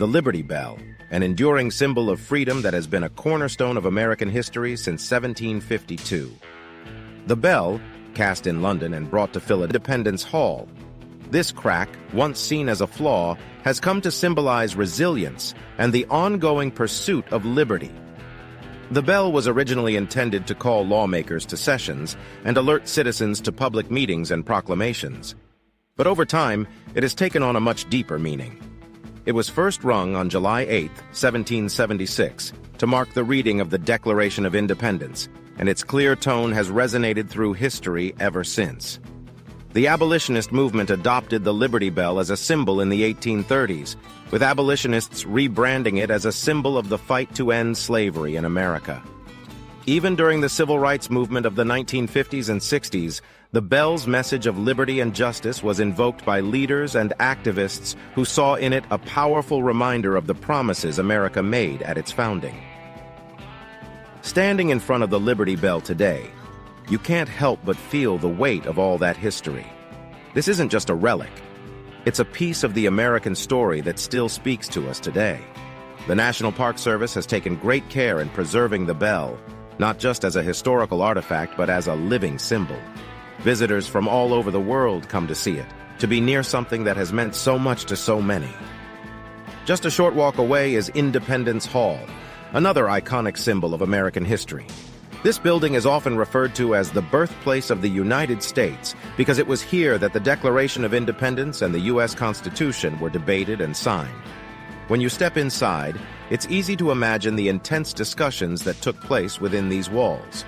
the Liberty Bell, an enduring symbol of freedom that has been a cornerstone of American history since 1752. The bell, cast in London and brought to Philadelphia Independence Hall. This crack, once seen as a flaw, has come to symbolize resilience and the ongoing pursuit of liberty. The bell was originally intended to call lawmakers to sessions and alert citizens to public meetings and proclamations. But over time, it has taken on a much deeper meaning. It was first rung on July 8, 1776, to mark the reading of the Declaration of Independence, and its clear tone has resonated through history ever since. The abolitionist movement adopted the Liberty Bell as a symbol in the 1830s, with abolitionists rebranding it as a symbol of the fight to end slavery in America. Even during the civil rights movement of the 1950s and 60s, the bell's message of liberty and justice was invoked by leaders and activists who saw in it a powerful reminder of the promises America made at its founding. Standing in front of the Liberty Bell today, you can't help but feel the weight of all that history. This isn't just a relic. It's a piece of the American story that still speaks to us today. The National Park Service has taken great care in preserving the bell, not just as a historical artifact, but as a living symbol. Visitors from all over the world come to see it, to be near something that has meant so much to so many. Just a short walk away is Independence Hall, another iconic symbol of American history. This building is often referred to as the birthplace of the United States because it was here that the Declaration of Independence and the U.S. Constitution were debated and signed. When you step inside, it's easy to imagine the intense discussions that took place within these walls.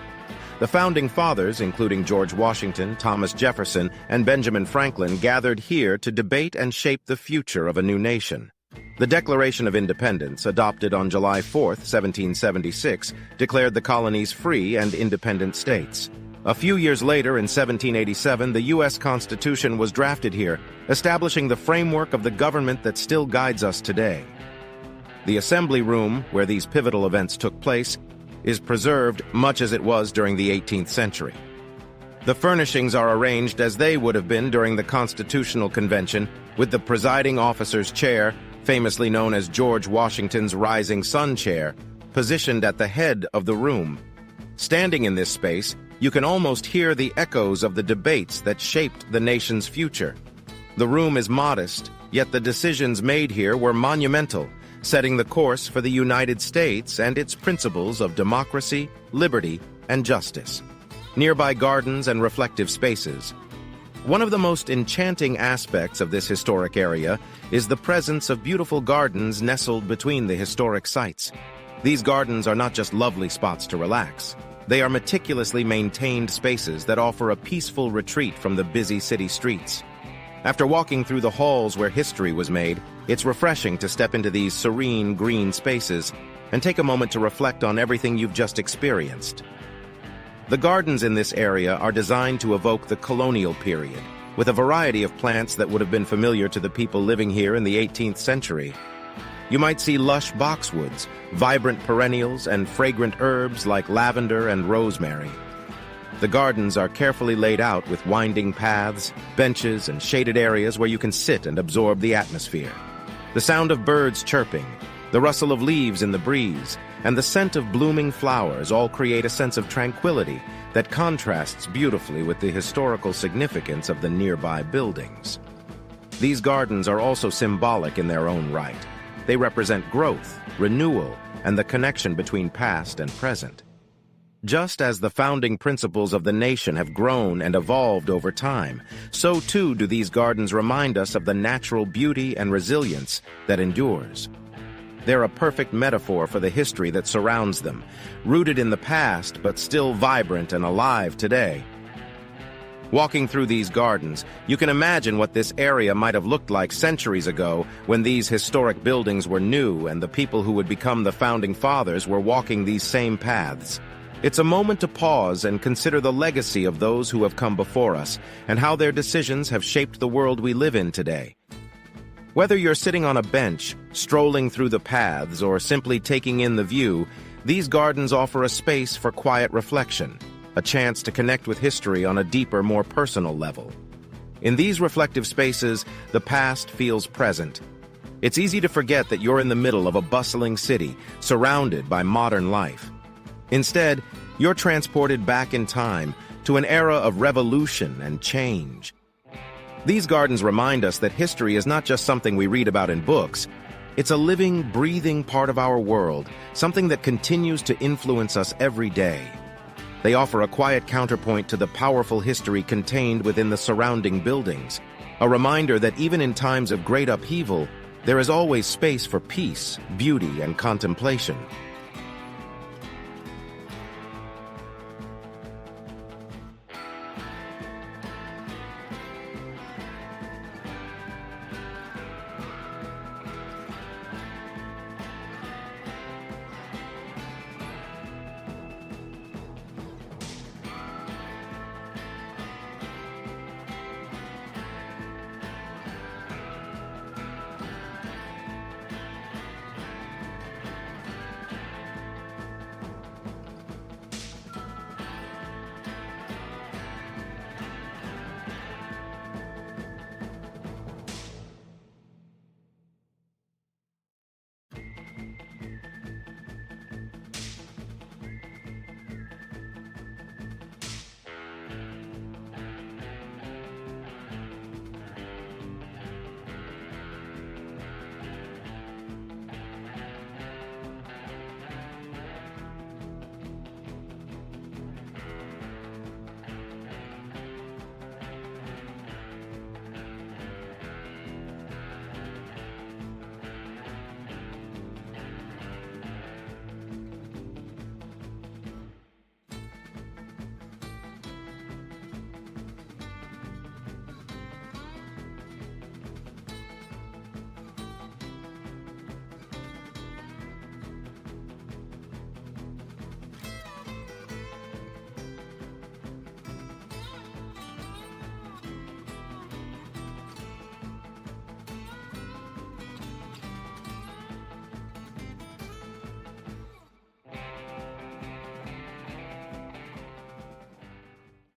The Founding Fathers, including George Washington, Thomas Jefferson, and Benjamin Franklin, gathered here to debate and shape the future of a new nation. The Declaration of Independence, adopted on July 4, 1776, declared the colonies free and independent states. A few years later, in 1787, the U.S. Constitution was drafted here, establishing the framework of the government that still guides us today. The Assembly Room, where these pivotal events took place, is preserved much as it was during the 18th century. The furnishings are arranged as they would have been during the Constitutional Convention, with the presiding officer's chair, famously known as George Washington's Rising Sun chair, positioned at the head of the room. Standing in this space, you can almost hear the echoes of the debates that shaped the nation's future. The room is modest, yet the decisions made here were monumental, setting the course for the United States and its principles of democracy, liberty, and justice. Nearby gardens and reflective spaces. One of the most enchanting aspects of this historic area is the presence of beautiful gardens nestled between the historic sites. These gardens are not just lovely spots to relax. They are meticulously maintained spaces that offer a peaceful retreat from the busy city streets. After walking through the halls where history was made, it's refreshing to step into these serene green spaces and take a moment to reflect on everything you've just experienced. The gardens in this area are designed to evoke the colonial period, with a variety of plants that would have been familiar to the people living here in the 18th century. You might see lush boxwoods, vibrant perennials, and fragrant herbs like lavender and rosemary. The gardens are carefully laid out with winding paths, benches, and shaded areas where you can sit and absorb the atmosphere. The sound of birds chirping, the rustle of leaves in the breeze, and the scent of blooming flowers all create a sense of tranquility that contrasts beautifully with the historical significance of the nearby buildings. These gardens are also symbolic in their own right. They represent growth, renewal, and the connection between past and present. Just as the founding principles of the nation have grown and evolved over time, so too do these gardens remind us of the natural beauty and resilience that endures. They're a perfect metaphor for the history that surrounds them, rooted in the past but still vibrant and alive today. Walking through these gardens, you can imagine what this area might have looked like centuries ago when these historic buildings were new and the people who would become the founding fathers were walking these same paths. It's a moment to pause and consider the legacy of those who have come before us and how their decisions have shaped the world we live in today. Whether you're sitting on a bench, strolling through the paths, or simply taking in the view, these gardens offer a space for quiet reflection, a chance to connect with history on a deeper, more personal level. In these reflective spaces, the past feels present. It's easy to forget that you're in the middle of a bustling city, surrounded by modern life. Instead, you're transported back in time to an era of revolution and change. These gardens remind us that history is not just something we read about in books. It's a living, breathing part of our world, something that continues to influence us every day. They offer a quiet counterpoint to the powerful history contained within the surrounding buildings, a reminder that even in times of great upheaval, there is always space for peace, beauty, and contemplation.